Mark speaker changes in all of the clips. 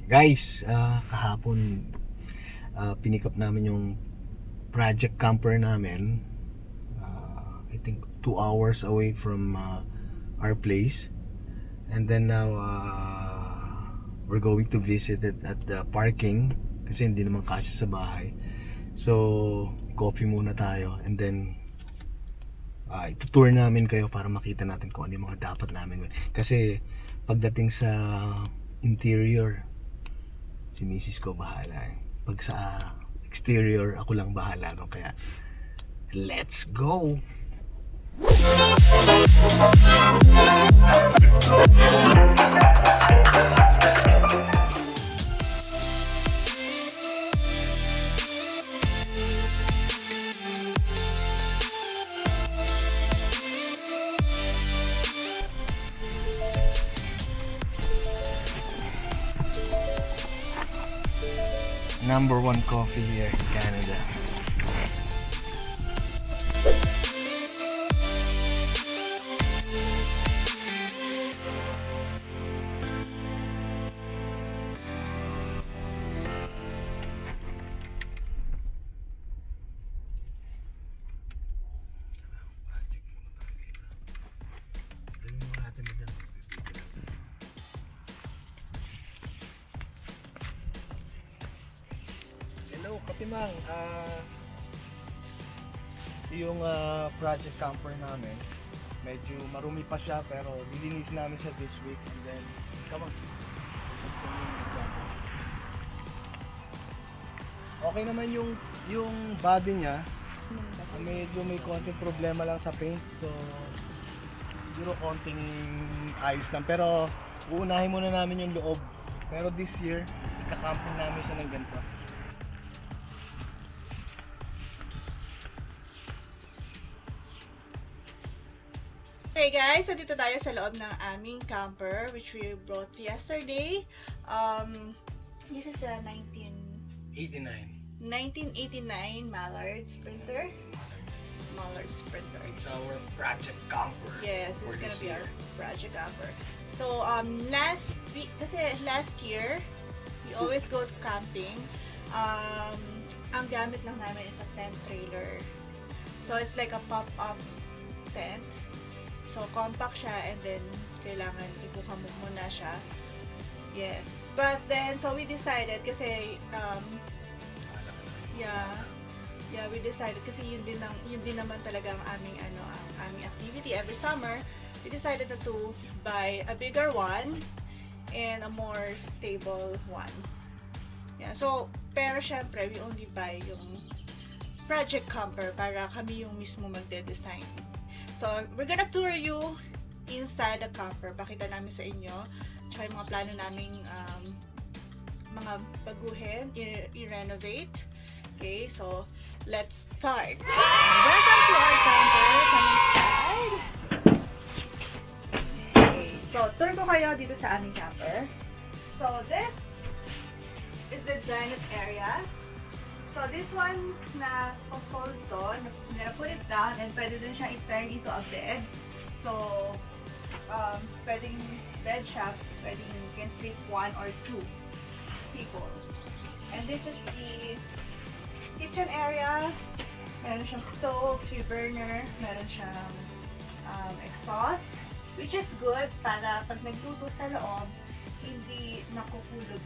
Speaker 1: Guys, kahapon pinick up namin yung project camper namin. I think 2 hours away from our place. And then now we're going to visit it at the parking kasi hindi naman kasya sa bahay. So, coffee muna tayo and then itutour namin kayo para makita natin kung ano yung mga dapat namin. Kasi pagdating sa interior, si misis ko bahala eh. Pag sa exterior, ako lang bahala no? Kaya let's go! Number one coffee here in Canada. Hello, Katimang. Yung project camper namin, medyo marumi pa siya pero lilinis namin siya this week and then come on. Okay naman yung body niya. Medyo may konting problema lang sa paint. So siguro konting ayos lang pero uunahin muna namin yung loob. Pero this year, ika-camping namin siya ng ganito.
Speaker 2: Okay guys, so dito tayo sa loob ng aming camper which we brought yesterday. This is a 1989 Mallard Sprinter.
Speaker 1: It's our project camper.
Speaker 2: Yes, it's gonna be our project camper. So last year we always go to camping. Ang gamit lang namin is a tent trailer. So it's like a pop-up tent. So, compact siya and then kailangan ibuka mo muna siya. Yes. But then, so we decided kasi, we decided kasi yun din naman talaga ang aming activity every summer. We decided to buy a bigger one and a more stable one. Yeah. So, pero syempre, we only buy yung project camper para kami yung mismo magde-design. So, we're gonna tour you inside the camper. Pakita namin sa inyo. Tsaka yung mga plano naming mga baguhin, i-renovate. Okay, so, let's start. Welcome to our camper. Come inside. Okay, so, tour ko kayo dito sa aming camper. So, this is the dining area. So this one na pag-fold to, put it down and pwede din siyang i-turn into a bed. So, pwedeng bed siya, pwedeng you can sleep 1 or 2 people. And this is the kitchen area. Meron siyang stove, 3 burner, meron siyang exhaust, which is good para pag nagluto sa loob, hindi nakukulog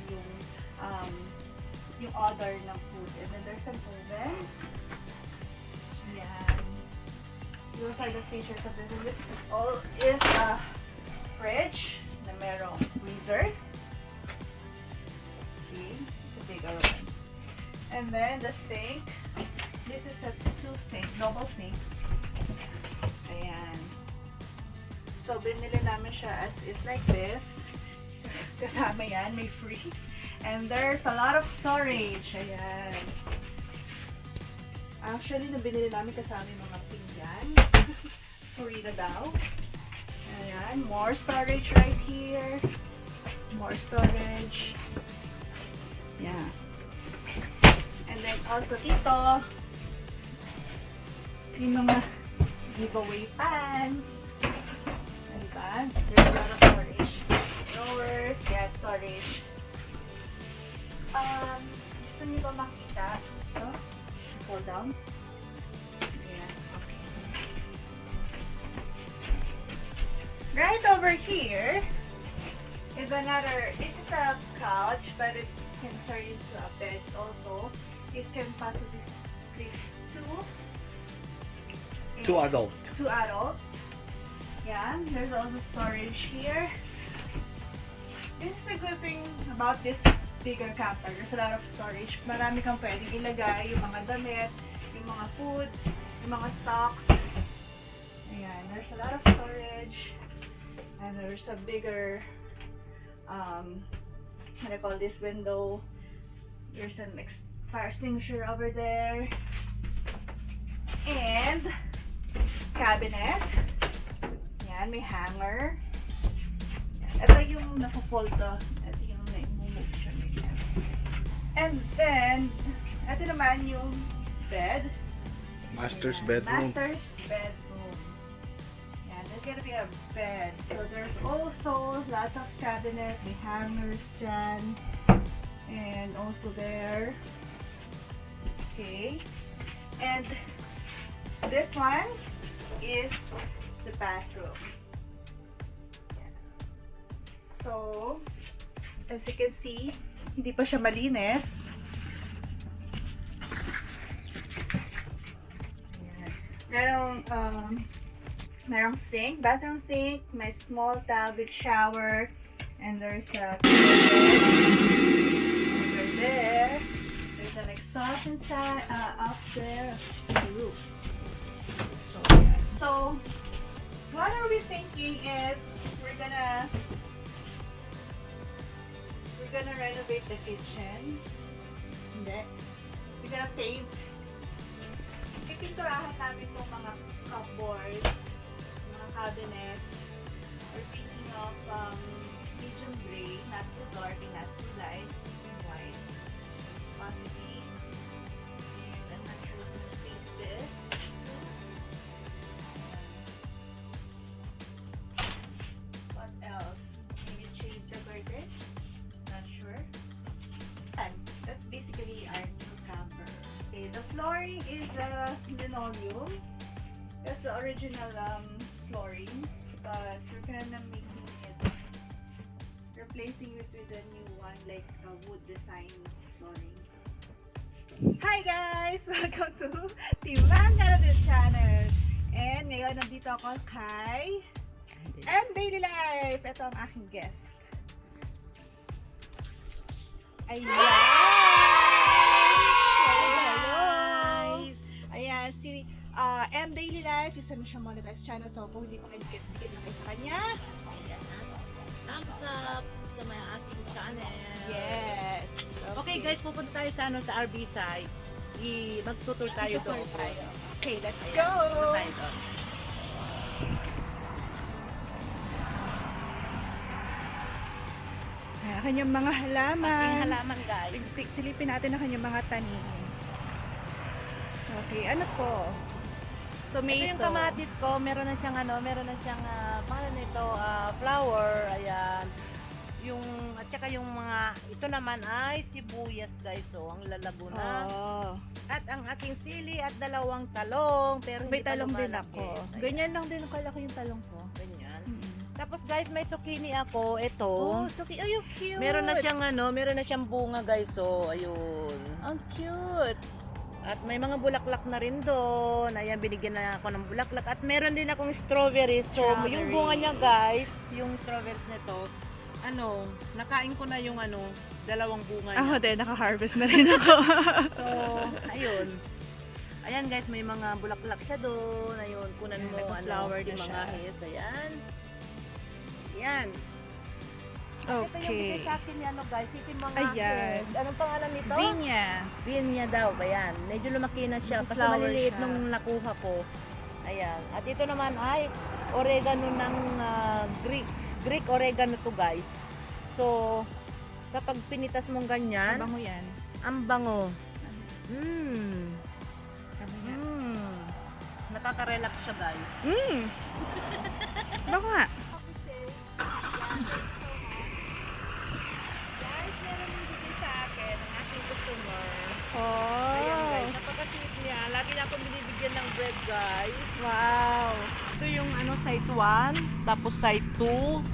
Speaker 2: yung odor ng food. And then there's an oven. Yan. Those are the features of this. This all is a fridge na merong freezer. Okay, it's a bigger one. And then the sink. This is a double sink. Ayan. So binili namin siya as is like this. Kasama yan, may free. And there's a lot of storage. Ayan. Actually, nabinili namin kasama yung mga pinggan. Free na daw. Ayan. More storage right here. More storage. Yeah. And then also dito, yung mga giveaway pans. Diba? There's a lot of storage. Drawers. Yeah, storage. Gusto niyo ba makita? Ito? Fall down. Ayan. Okay. Right over here is another, this is a couch, but it can turn into a bed also. It can possibly sleep
Speaker 1: Two adult.
Speaker 2: two adults. Yeah, there's also storage here. This is the good thing about this bigger camper. There's a lot of storage. Marami kang pwedeng ilagay, yung mga damit, yung mga foods, yung mga stocks. Ayan, there's a lot of storage. And there's a bigger, what do I call this, window. There's an fire extinguisher over there. And cabinet. Yan, may hanger. Yan. Ito yung naka-fold to. Ito yung na-move siya. Yan. And then, ito naman yung bed.
Speaker 1: Master's
Speaker 2: Ayan.
Speaker 1: bedroom.
Speaker 2: Master's bedroom. Yan, there's gonna be a bed. So there's also lots of cabinet. May hangers dyan. And also there. Okay. And this one is the bathroom. Yeah. So, as you can see, hindi pa siya malinis. Ayan. Merong sink, bathroom sink, may small tub with shower, and there's a over there. There's an exhaust inside, up there, the roof. So, what are we thinking is we're gonna renovate the kitchen. Hindi. We're gonna paint. Pipinturahan namin itong mga cupboards, mga cabinets. We're thinking of medium gray, not too dark and not too light, and white. Possibly. And I'm not sure we're gonna paint this. What else? Maybe change the curtain? Not sure. And that's basically our new camper. Okay, the flooring is linoleum. That's the original flooring, but we're kinda making it, replacing it with a new one, like a wood design flooring. Hi guys! Welcome to Team Mang Canada channel. And ngayon nandito ako kay Daily Life. Ito ang aking guest. Ayan! Hello! Ayan, si Daily Life, isa na siya monetized channel. So kung hindi pa kayo dikit na kayo sa kanya.
Speaker 3: Thumbs up sa may ating channel.
Speaker 2: Yes!
Speaker 3: Okay guys, pupunta tayo sa sa RB side. Magtutur tayo doon.
Speaker 2: Okay, let's
Speaker 3: Ayan,
Speaker 2: go!
Speaker 3: punta tayo doon.
Speaker 2: Ayan, kanyang mga halaman.
Speaker 3: Ating halaman guys.
Speaker 2: Silipin natin ang kanyang mga tanim. Okay, ano to? Tomato.
Speaker 3: Ito yung kamatis ko, meron na siyang paano nito, flower, ayan. Yung at saka yung mga ito naman ay sibuyas guys, so ang lalago na.
Speaker 2: Oh.
Speaker 3: At ang aking sili at dalawang talong, pero
Speaker 2: May
Speaker 3: hindi pa
Speaker 2: talong din
Speaker 3: lumalaki.
Speaker 2: ako.
Speaker 3: Ayan.
Speaker 2: Ganyan lang din kalaki yung talong ko.
Speaker 3: Ganyan. Tapos guys, may zucchini ako, ito.
Speaker 2: Oh, so cute. Ay, cute.
Speaker 3: Meron na siyang bunga guys, so ayun.
Speaker 2: Ang cute.
Speaker 3: At may mga bulaklak na rin doon. Ayan, binigyan na ako ng bulaklak. At meron din akong strawberries. So, yung bunga niya guys, yung strawberries nito, nakain ko na yung dalawang bunga niya.
Speaker 2: Ako din, naka-harvest na rin ako.
Speaker 3: So, ayun. Ayan guys, may mga bulaklak siya doon. Ayun, kunan mo,
Speaker 2: nagpa-flower na
Speaker 3: yung
Speaker 2: siya.
Speaker 3: mga his. Ayan. Ayan. Ito yung
Speaker 2: Okay.
Speaker 3: bigay sa akin ni guys, ito yung mga
Speaker 2: Ayan.
Speaker 3: his. Anong pangalan nito?
Speaker 2: Zinnia.
Speaker 3: Vinya daw, ayan. Medyo lumaki na siya. Kasi
Speaker 2: Flower
Speaker 3: maliliit
Speaker 2: siya.
Speaker 3: nung nakuha ko. Ayan. At ito naman ay oregano ng Greek oregano to guys. So, kapag pinitas mong ganyan,
Speaker 2: Bango yan.
Speaker 3: ang bango.
Speaker 2: Tama yan.
Speaker 3: Nakaka-relax siya guys.
Speaker 2: Bango nga.
Speaker 3: Guys, meron yung bigay sa akin. bed, guys.
Speaker 2: Wow.
Speaker 3: Ito yung site 1, tapos site 2,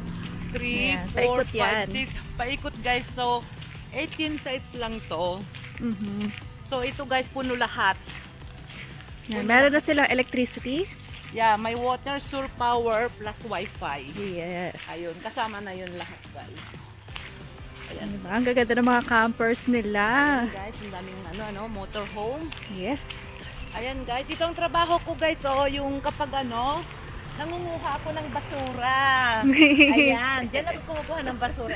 Speaker 3: 3,
Speaker 2: Ayan,
Speaker 3: 4,
Speaker 2: paikot
Speaker 3: 5,
Speaker 2: yan.
Speaker 3: 6. Paikot, guys. So, 18 sites lang to.
Speaker 2: Mhm.
Speaker 3: So, ito, guys, puno lahat.
Speaker 2: Yan, meron na silang electricity.
Speaker 3: Yeah, may water, solar power, plus wifi.
Speaker 2: Yes.
Speaker 3: Ayun, kasama na yun lahat, guys. Ayan.
Speaker 2: Diba? Ang gaganda ng mga campers nila.
Speaker 3: Guys, ang daming motorhome.
Speaker 2: Yes.
Speaker 3: Ayan, guys, ito ang trabaho ko, guys. So, yung kapag nangunguha ako ng basura. Ayan, diyan ako kumukuha ng basura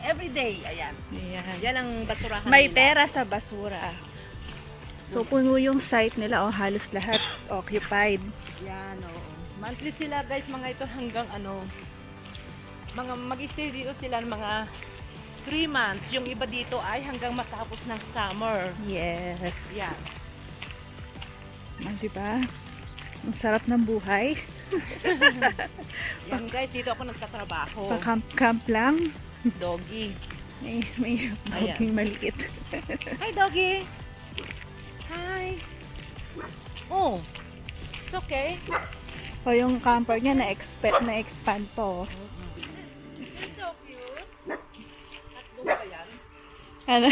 Speaker 3: every day. Ayan.
Speaker 2: Ayan.
Speaker 3: Yan ang basurahan
Speaker 2: May
Speaker 3: nila.
Speaker 2: pera sa basura. So, puno yung site nila. Halos lahat occupied.
Speaker 3: Yan, oo. Monthly sila, guys, mga ito hanggang mga mag-stay dito sila ng mga 3 months. Yung iba dito ay hanggang matapos ng summer.
Speaker 2: Yes.
Speaker 3: Yan.
Speaker 2: Diba? Ang sarap ng buhay.
Speaker 3: Yan, guys, dito ako nagtatrabaho.
Speaker 2: Pa-camp lang.
Speaker 3: Doggy.
Speaker 2: May doging maliit.
Speaker 3: Hi, doggy. Hi. Oh, it's okay.
Speaker 2: O yung camper niya na-expand po.
Speaker 3: It's so cute. At doon ba yan?
Speaker 2: Ano?